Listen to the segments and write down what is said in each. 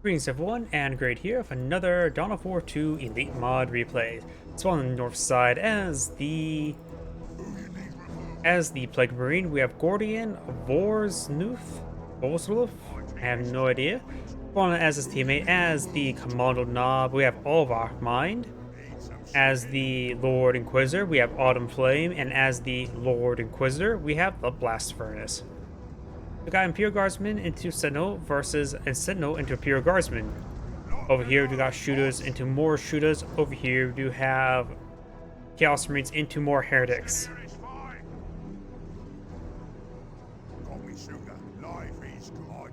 Greetings everyone, and Great here with another Dawn of War 2 Elite Mod replay. So on the north side, as the Plague Marine, we have Gordian, Vorenthul, I have no idea. Following as his teammate, as the Commando Knob, we have Ovarmind. As the Lord Inquisitor, we have Autumnflame, and as the Lord Inquisitor, we have TheBlastFurnace. We got Imperial Guardsmen into Sentinel versus a Sentinel into Imperial Guardsmen. Over here, we got shooters into more shooters. Over here, we do have Chaos Marines into more heretics.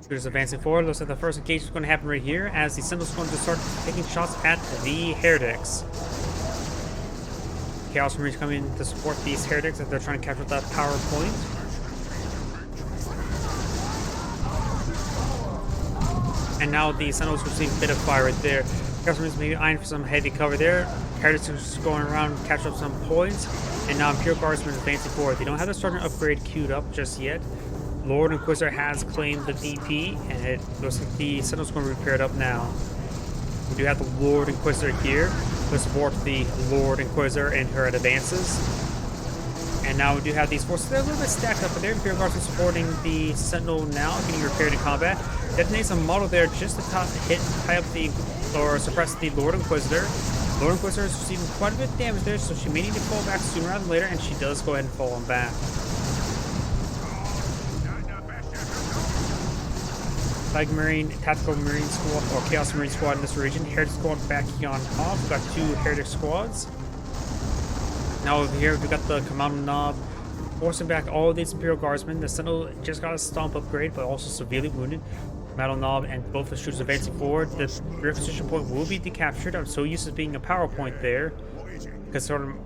Shooters advancing forward. Looks like the first engagement is going to happen right here as the Sentinels are going to start taking shots at the heretics. Chaos Marines coming in to support these heretics as they're trying to capture that power point. And now the Sentinels receiving a bit of fire right there. Chaos Marines maybe eyeing for some heavy cover there. Heretics are just going around, catch up some points. And now Imperial Guardsmen advancing forward. They don't have the Sergeant upgrade queued up just yet. Lord Inquisitor has claimed the DP, and it looks like the Sentinel's going to be repaired up now. We do have the Lord Inquisitor here to support the Lord Inquisitor in her advances. And now we do have these forces. They're a little bit stacked up, but there. Imperial Guardsmen supporting the Sentinel now, getting repaired in combat. Detonates a model there just to tie up the, or suppress the Lord Inquisitor. Lord Inquisitor is receiving quite a bit of damage there, so she may need to fall back sooner rather than later, and she does go ahead and fall on back. Plague Marine, Tactical Marine Squad, or Chaos Marine Squad in this region. Heretic Squad backing on off. We've got two Heretic Squads. Now over here, we've got the Commando Knob forcing back all of these Imperial Guardsmen. The Sentinel just got a Stomp upgrade, but also severely wounded. Metal Knob and both the shooters advancing forward. The rear position point will be decaptured. I'm so used to being a power point there, because it sort of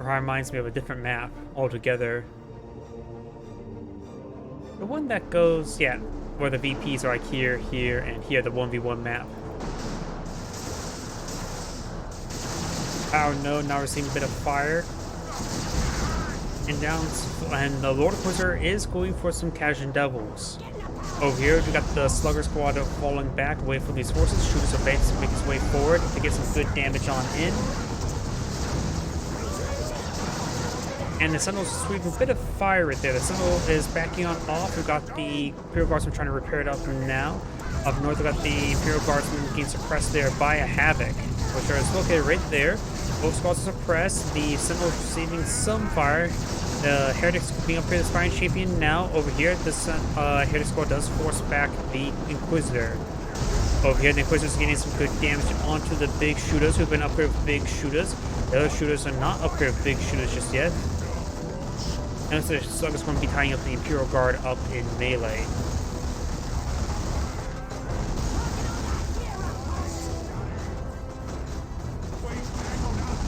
reminds me of a different map altogether. The one that goes, yeah, where the VPs are like here, here, and here, the 1v1 map. Power node now receiving a bit of fire. And down, and the Lord Inquisitor is going for some Cajun Devils. Over here, we got the Slugger Squad falling back away from these forces. Shooters advancing to make his way forward to get some good damage on in. And the Sentinel's sweeping a bit of fire right there. The Sentinel is backing on off. We've got the Imperial Guardsmen trying to repair it up now. Up north, we've got the Imperial Guardsmen getting suppressed there by a Havoc, which is located right there. Both squads are suppressed. The Sentinel is receiving some fire. The Heretics being upgraded as Fire Champion now. Over here, this Heretic Squad does force back the Inquisitor. Over here, the Inquisitor's getting some good damage onto the big shooters who've been upgraded with big shooters. The other shooters are not upgraded with big shooters just yet. And so the Slugger's going to be tying up the Imperial Guard up in melee.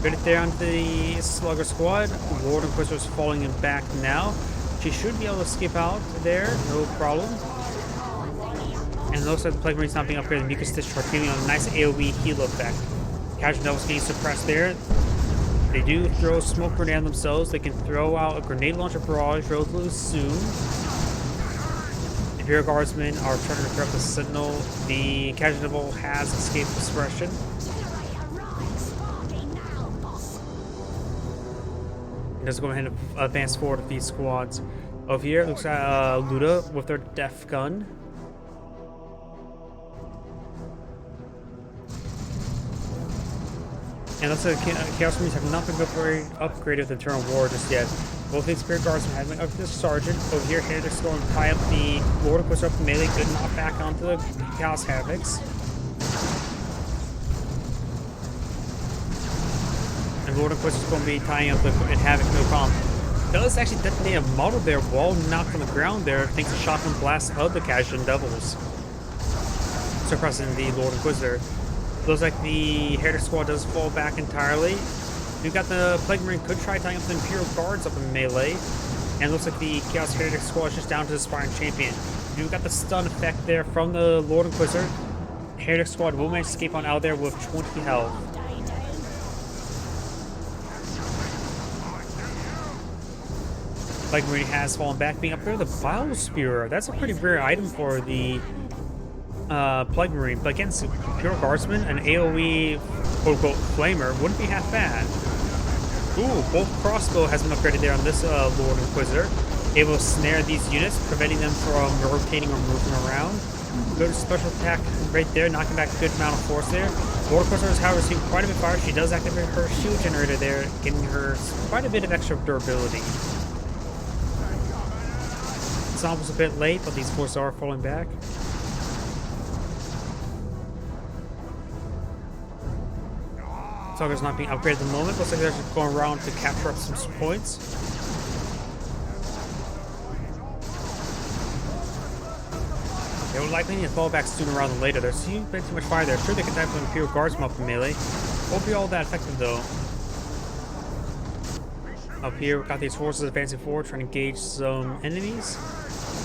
Right there on the Slugger Squad. Lord Inquisitor's falling in back now. She should be able to escape out there, no problem. And it looks like the Plague Marine's not being upgraded. Mucus Stitch for giving a nice AoE heal effect. Casual Devils getting suppressed there. They do throw a smoke grenade on themselves. They can throw out a grenade launcher barrage relatively soon. The Imperial Guardsmen are trying to repair up the Sentinel. The Casual Devil has escaped suppression. Let's go ahead and advance forward with these squads. Over here, looks like Luda with their Death Gun. And looks like Chaos Marines have not been upgraded with Internal War just yet. Both these Spirit Guardsmen have been upgraded to Sergeant. Over here, Heretics going to tie up the Lord Inquisitor up the melee, good knock back onto the Chaos Havocs. And Lord Inquisitor's going to be tying up the Havoc, no problem. Does actually detonate a model there while knocked on the ground there, thanks to shotgun blast of the Cajun Devils. Suppressing the Lord Inquisitor. Looks like the Heretic Squad does fall back entirely. We've got the Plague Marine could try tying up the Imperial Guards up in melee. And looks like the Chaos Heretic Squad is just down to the Spartan Champion. We've got the stun effect there from the Lord Inquisitor. Heretic Squad will manage to escape on out there with 20 health. Plague Marine has fallen back, being up there. The Bile Spear, that's a pretty rare item for the Plague Marine, but against Imperial Guardsman, an AoE quote-unquote flamer wouldn't be half bad. Ooh, both crossbow has been upgraded there on this Lord Inquisitor. Able to snare these units, preventing them from rotating or moving around. Good special attack right there, knocking back a good amount of force there. Lord Inquisitor has, however, received quite a bit of fire. She does activate her shield generator there, giving her quite a bit of extra durability. This was a bit late, but these forces are falling back. Stalker's not being upgraded at the moment. Looks like they're just going around to capture up some points. They would likely need to fall back sooner rather than later. There's a bit too much fire there. Sure, they can type an Imperial Guardsman up in melee. Won't be all that effective though. Up here, we've got these forces advancing forward, trying to engage some enemies.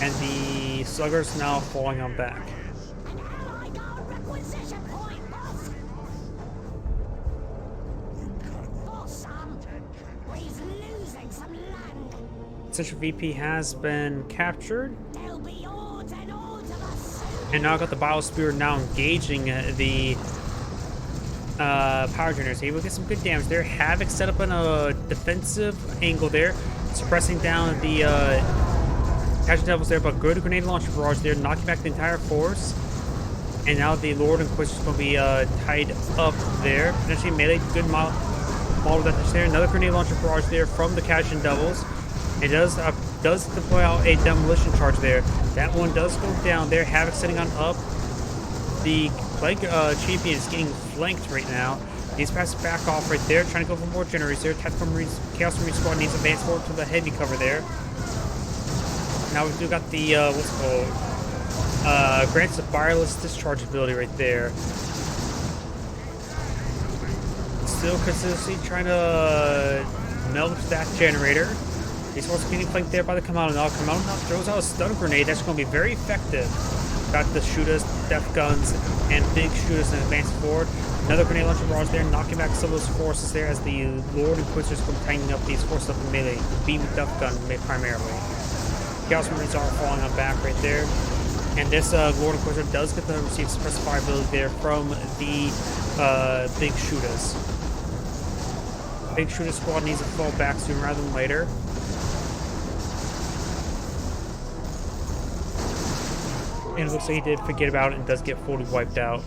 And the Sluggers now falling on back. Central VP has been captured. And now I've got the Biosphere now engaging the power generators. Able to get some good damage there. Havoc set up on a defensive angle there, suppressing down the Casual Devils there, but good grenade launcher barrage there, knocking back the entire force. And now the Lord Inquisitor is going to be tied up there. Potentially melee, good model damage there. Another grenade launcher barrage there from the Casual Devils. It does deploy out a demolition charge there. That one does go down there. Havoc setting on up. The Plague Champion is getting flanked right now. He's passing back off right there, trying to go for more generators there. Tactical Marines, Chaos Marine Squad needs to advance forward to the heavy cover there. Now we do got the what's it called? Grants a wireless discharge ability right there. Still consistently trying to melt that generator. He's also getting flanked there by the Commando. Now Commando throws out a stun grenade that's going to be very effective. Got the shooters, depth guns, and big shooters and advance forward. Another grenade launcher barrage there, knocking back some of those forces there as the Lord Inquisitors come tightening up these forces up in melee. Beam depth gun primarily. Chaos Marines are falling on back right there. And this Lord Inquisitor does get to receive suppressive fire ability there from the big shooters. Big shooter squad needs to fall back sooner rather than later. And it looks like he did forget about it and does get fully wiped out.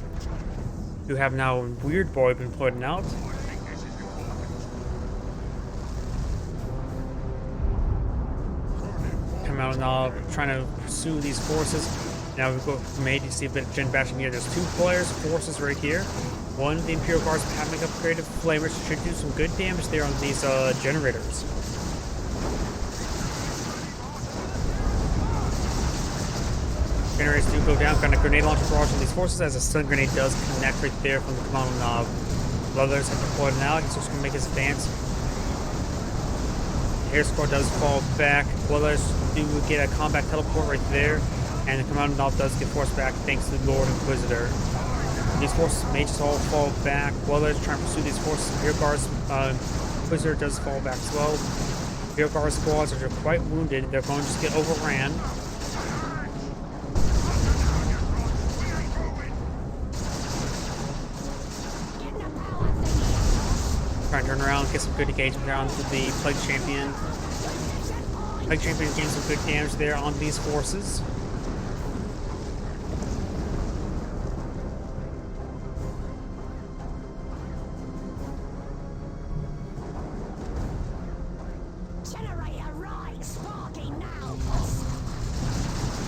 You have now Weird Boy been put out. Come out now trying to pursue these forces. Now we go from A to see a bit of gen bashing here. There's two players, forces right here. One, the Imperial Guards having upgraded flamers should do some good damage there on these generators. Generators do go down, kind of grenade launcher barrage on these forces as a stun grenade does connect right there from the commando knob. Others have deployed now, he's just going to make his advance. Air squad does fall back. Others do get a combat teleport right there, and the commando knob does get forced back thanks to the Lord Inquisitor. These forces may just all fall back. Others trying to pursue these forces. Imperial Guards Inquisitor does fall back as well. Imperial Guard squads are quite wounded. They're going to just get overran. Trying to turn around, get some good engagement down to the Plague Champion. Plague Champion is getting some good damage there on these forces.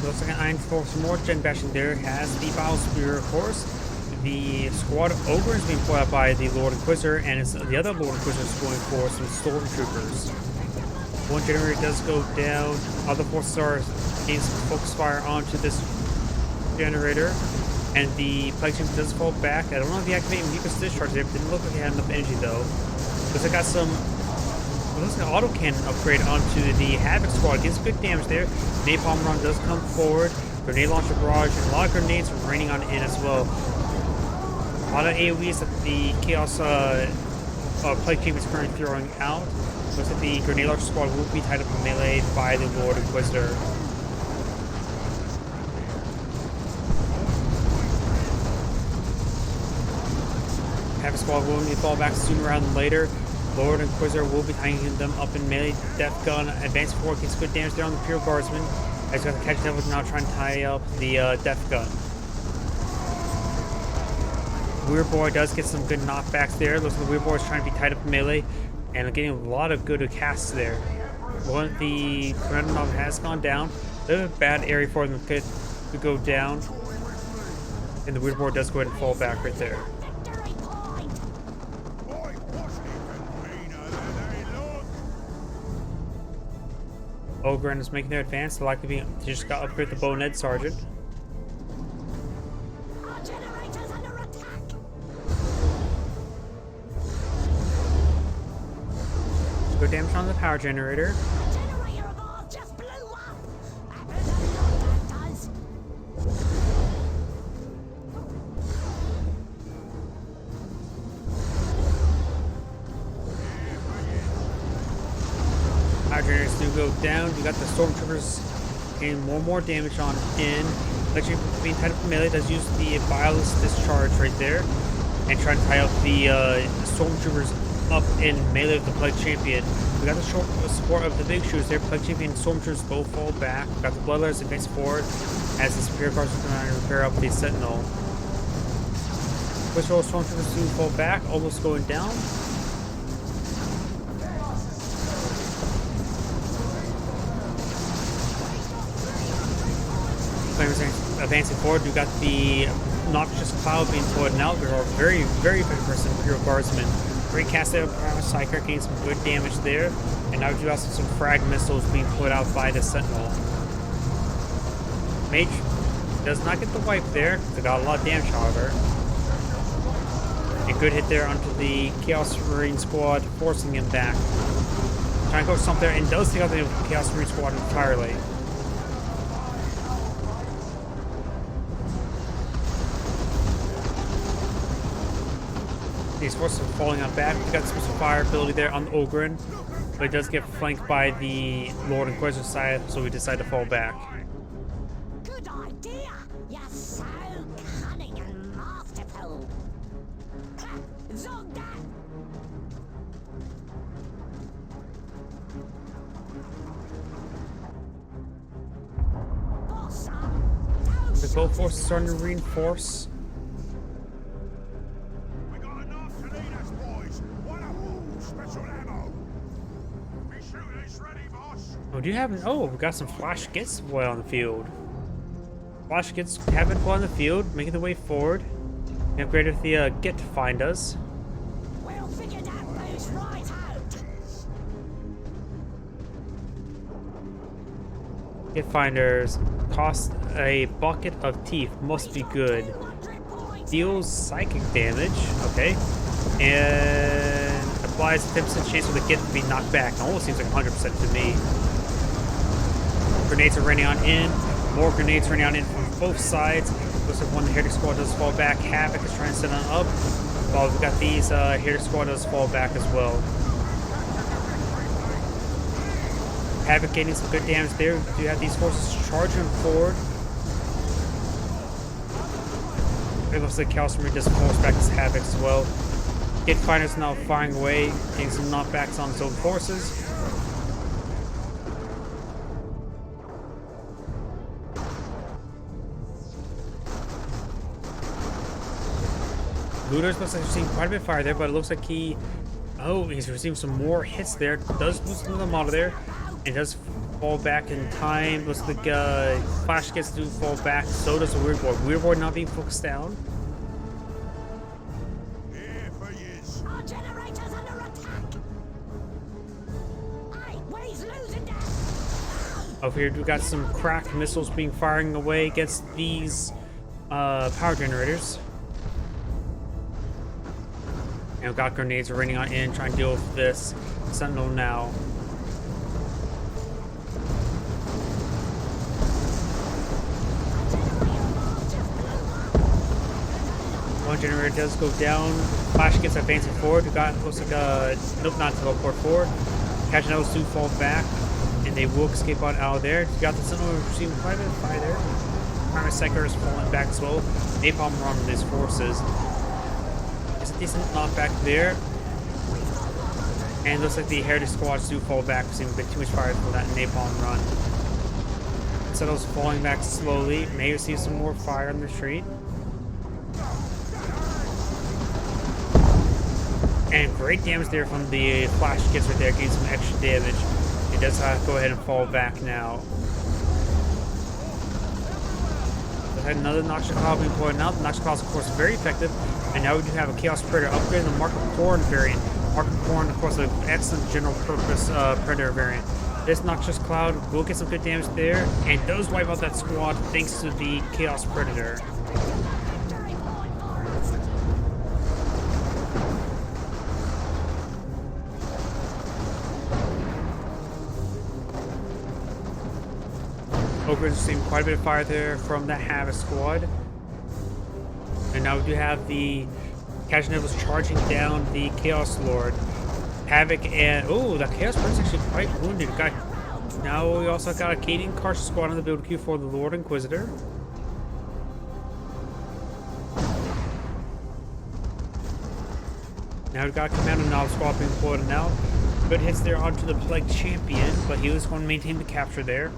Looks like an iron for some more gen bashing there. Has the Biosphere, of course. The squad Ogre is being put out by the Lord Inquisitor, and the other Lord Inquisitor is going for some Stormtroopers. One generator does go down. Other forces are getting some focus fire onto this generator, and the Plague Champion does fall back. I don't know if he activated Mucus Discharge there, but didn't look like he had enough energy though. Looks like I got some. Looks like an auto cannon upgrade onto the Havoc squad. Gets good damage there. Napalm Run does come forward. Grenade launcher barrage, and a lot of grenades raining on in as well. A lot of AoEs that the Chaos Plague Team is currently throwing out. Looks like the Grenade Launcher Squad will be tied up in melee by the Lord Inquisitor. Have a squad will need to fall back sooner rather than later. Lord and Inquisitor will be hanging them up in melee. Death Gun advanced forward gets good damage there on the Pure Guardsman. As you got the Catch Devil now trying to tie up the Death Gun. Weird Boy does get some good knockbacks there. Looks like the Weird Boy is trying to be tied up in melee and getting a lot of good casts there. One of the Commander Mob has gone down. A bad area for them to go down. And the Weird Boy does go ahead and fall back right there. Ogren is making their advance. They're likely being just got upgrade the Bowhead Sergeant. Good damage on the power generator. Power generators do go down. You got the stormtroopers getting more damage on in. Electric being tied up in melee does use the Bilious Discharge right there and try to tie up the stormtroopers up in melee of the Plague Champion. We got the support of the big shoes there. Plague Champion and stormtroopers both fall back. We got the Bloodletters advance forward as the Superior Guards are trying to repair up the Sentinel. Which all stormtroopers do fall back, almost going down. Flamers advancing forward. We got the Noxious Cloud being put out. There are very good person Imperial Guardsmen. Great cast there with Psyker, getting some good damage there. And now we do also some frag missiles being put out by the Sentinel. Mage does not get the wipe there. They got a lot of damage, however. A good hit there onto the Chaos Marine squad, forcing him back. Trying to go something there and does take out the Chaos Marine squad entirely. These forces are falling on back. We got some fire ability there on the Ogren, but it does get flanked by the Lord Inquisitor side, so we decide to fall back. Good idea. You're so cunning and masterful. Zog that. The both forces are starting to reinforce. Oh, do you have an... Oh, we got some Flash Gets boy on the field. Flash Gets have been on the field, making the way forward. We upgraded the Get to find us. We'll figure that boost right out. Get finders cost a bucket of teeth. Must be good. Deals psychic damage. Okay. And applies a 10% chance for the Get to be knocked back. It almost seems like 100% to me. Grenades are raining on in. More grenades raining on in from both sides. Looks like one of the Heretic Squad does fall back. Havoc is trying to set on up. While we've got these Heretic Squad does fall back as well. Havoc getting some good damage there. We do have these forces charging forward. It looks like Chaos Marine does force back his Havoc as well. Get Finders now firing away, getting some knockbacks on his own forces. Looters looks like he's receiving quite a bit of fire there, but it looks like he's receiving some more hits there. Does lose some of them out of there, and does fall back in time. Looks like Flash gets to fall back. So does the Weird Boy. Weird Boy not being focused down. Our generator's under attack. Hey, he's losing down. Over here, we've got some cracked missiles being firing away against these power generators. And we've got grenades raining on in, trying to deal with this Sentinel now. One generator does go down. Flash gets advancing forward. We got looks like nope, not teleport forward. Catching those two fall back, and they will escape on out of there. We got the Sentinel receiving quite a bit of fire there. Primary Psyker is falling back as well. Napalm on these forces. decent knockback there. And it looks like the Heritage squads do fall back, receiving a bit too much fire from that napalm run. Settles falling back slowly. May receive some more fire on the retreat. And great damage there from the flash kits right there, getting some extra damage. It does have to go ahead and fall back now. Had another Noxious Cloud being deployed now. The Noxious Cloud is, of course, very effective. And now we do have a Chaos Predator upgrade in the Mark of Corn variant. Mark of Corn, of course, an excellent general purpose Predator variant. This Noxious Cloud will get some good damage there, and does wipe out that squad thanks to the Chaos Predator. Ogre's receiving quite a bit of fire there from that Havoc squad. And now we do have the Casual Devils charging down the Chaos Lord. Havoc and... oh, the Chaos Lord's actually quite wounded. Now we also got a Cadian Karsh squad on the build queue for the Lord Inquisitor. Now we've got a Commando Knob squad being deployed now. Good hits there onto the Plague Champion, but he was going to maintain the capture there.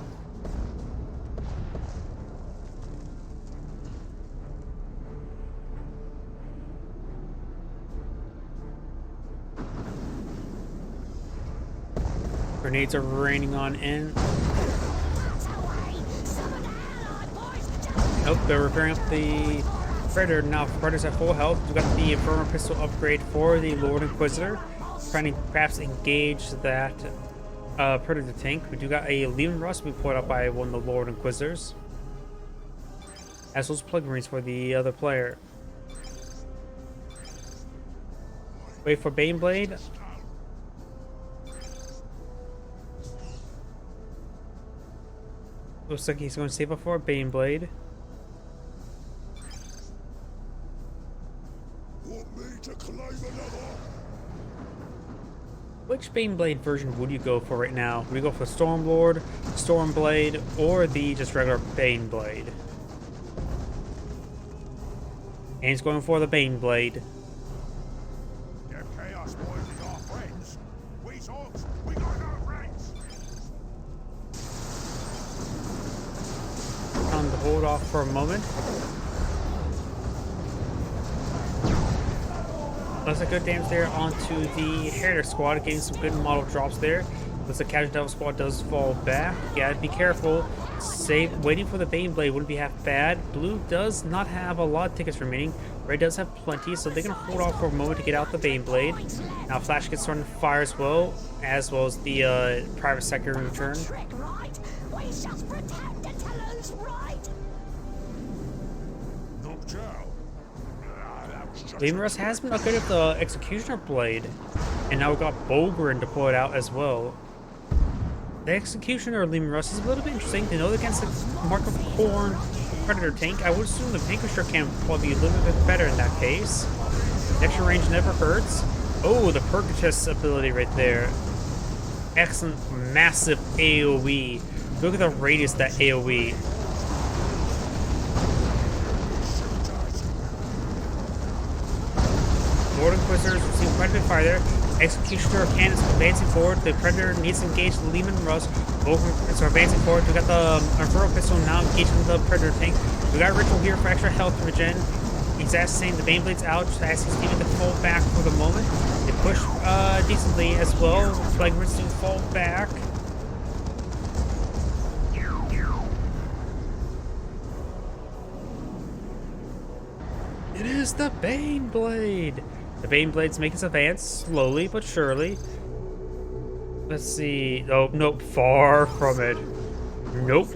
Grenades are raining on in. Nope, they're repairing up the Predator. Now Predator's at full health. We've got the Inferno Pistol upgrade for the Lord Inquisitor. Trying to perhaps engage that Predator tank. We do got a Lehman Rust we put up by one of the Lord Inquisitors. As well as Plague Marines for the other player. Wait for Baneblade. Looks like he's going to save up for a Baneblade. Which Baneblade version would you go for right now? Would you go for Stormlord, Stormblade, or the just regular Baneblade? And he's going for the Baneblade. Time to hold off for a moment. That's a good damage there onto the Heritage squad, getting some good model drops there. As the Casual Devil squad does fall back, you gotta be careful. Waiting for the Baneblade wouldn't be half bad. Blue does not have a lot of tickets remaining. Red does have plenty, so they're gonna hold off for a moment to get out the Baneblade. Now Flash gets starting to fire as well as the private sector in return. Lehman Rust has been upgraded with the Executioner Blade, and now we've got Bulgarin deployed out as well. The Executioner or Lehman Rust is a little bit interesting to know against the Mark of Corn Predator tank. I would assume the Vanquisher can probably be a little bit better in that case. Extra range never hurts. Oh, the Purgatus ability right there. Excellent, massive AoE. Look at the radius of that AoE. Lord Inquisitors receive quite a bit of fire there. Executioner cannons advancing forward. The Predator needs to engage the Lehman Rust. Both are advancing forward. We got the Inferno Pistol now engaging the Predator tank. We got a Ritual here for extra health regen. He's asking the Baneblade's out, just asking Steven to fall back for the moment. They push decently as well. Plague Marines to fall back. It is the Baneblade. The Baneblade's making its advance slowly but surely. Let's see. Oh, nope. Far from it. Nope.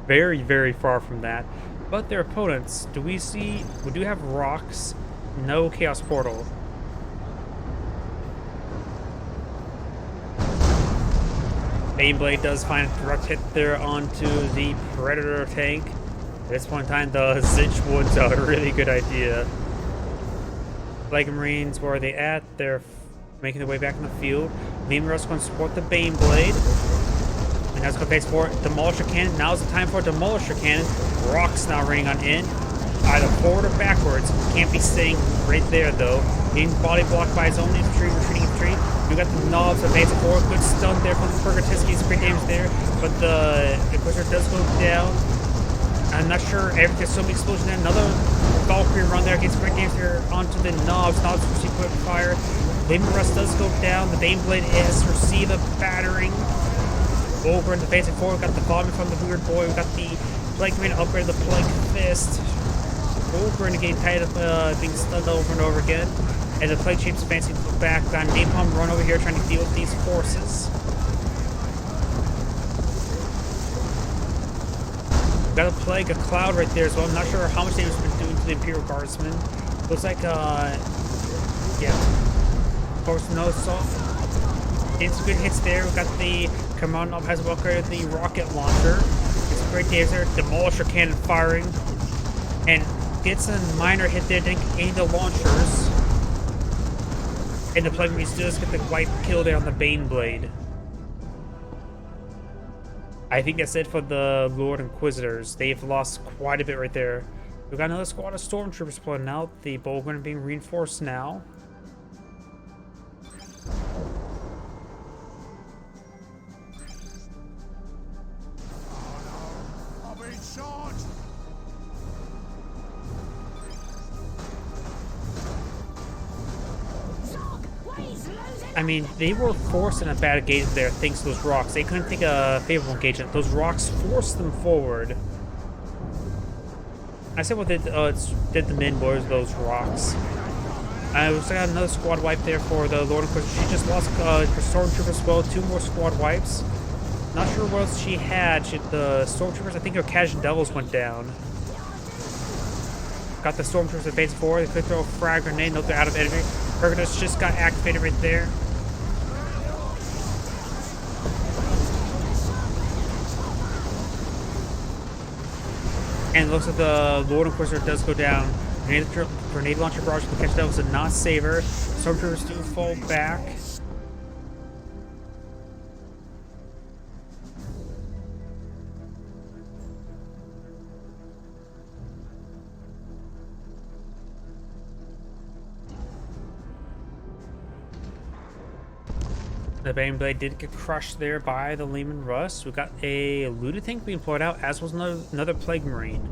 Very, very far from that. But their opponents, do we see? We do have rocks. No Chaos Portal. Baneblade does find a direct hit there onto the Predator tank. At this point in time, the Zinch Wood's a really good idea. Plague Marines, where are they at? They're making their way back in the field. Lehman Rust going to support the Baneblade. And now it's going to face for Demolisher Cannon. Now's the time for Demolisher Cannon. Rocks now raining on in. either forward or backwards. Can't be staying right there though. Being body blocked by his own infantry, retreating infantry. We got the knobs advancing forward. Good stun there from the Purgatisky's great damage there. But the Inquisitor does go down. I'm not sure if there's so many explosions there. Another Valkyrie run there gets great damage there onto the knobs. Knobs receive quick fire. Flaming Rust does go down. The Baneblade has received a battering. Ogre in the advancing forward. We got the vomit from the Weird Boy. We got the Plague Marine upgrade the Plague Fist. Ogre in the game tired of being stunned over and over again. And the Plague Chief's advancing back. Got Napalm run over here trying to deal with these forces. Got a Plague, a Cloud right there as well. I'm not sure how much damage it's been doing to the Imperial Guardsmen. Looks like, yeah. Of course, no assault. Getting some good hits there. We got the Command has upgraded the rocket launcher. It's a great damage there. Demolisher cannon firing. And gets a minor hit there. Didn't get any of the launchers. And the Plague Marines does get the wipe kill there on the Baneblade. I think that's it for the Lord Inquisitors. They've lost quite a bit right there. We've got another squad of Stormtroopers pulling out. The Bolgren being reinforced now. I mean, they were forced in a bad engagement there thanks to those rocks. They couldn't take a favorable engagement. Those rocks forced them forward. I said what did the min was those rocks. I was got another squad wipe there for the Lord Inquisitor. She just lost her Stormtroopers as well. 2 more squad wipes. Not sure what else she had. The Stormtroopers, I think her Cajun Devils went down. Got the Stormtroopers advancing forward. They could throw a frag grenade. Nope, they're out of enemy. Purgatus just got activated right there. And it looks like the Lord Inquisitor does go down. Grenade launcher barrage to catch devils did not save her. Stormtroopers do fall back. The Baneblade did get crushed there by the Lehman Rust. We got a looted tank being pulled out, as was another Plague Marine.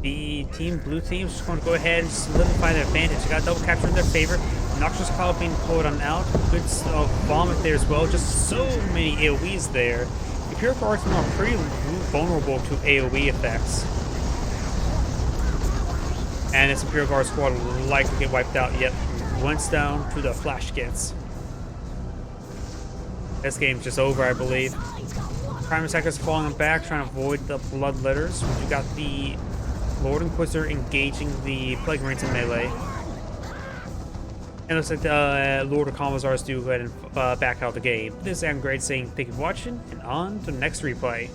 The team blue team is just going to go ahead and solidify their advantage. They got double capture in their favor. Noxious Cloud being pulled on out. Good vomit there as well. Just so many AoEs there. The Imperial Guardsmen are pretty vulnerable to AoE effects. And this Imperial Guard squad will likely get wiped out. Yep, once down to the flash gets. This game's just over, I believe. Prime Attackers falling back, trying to avoid the Bloodletters. We got the Lord Inquisitor engaging the Plague Marines in melee. And it looks like the Lord of Commissars do go ahead and back out the game. This is Adam Grade saying thank you for watching, and on to the next replay.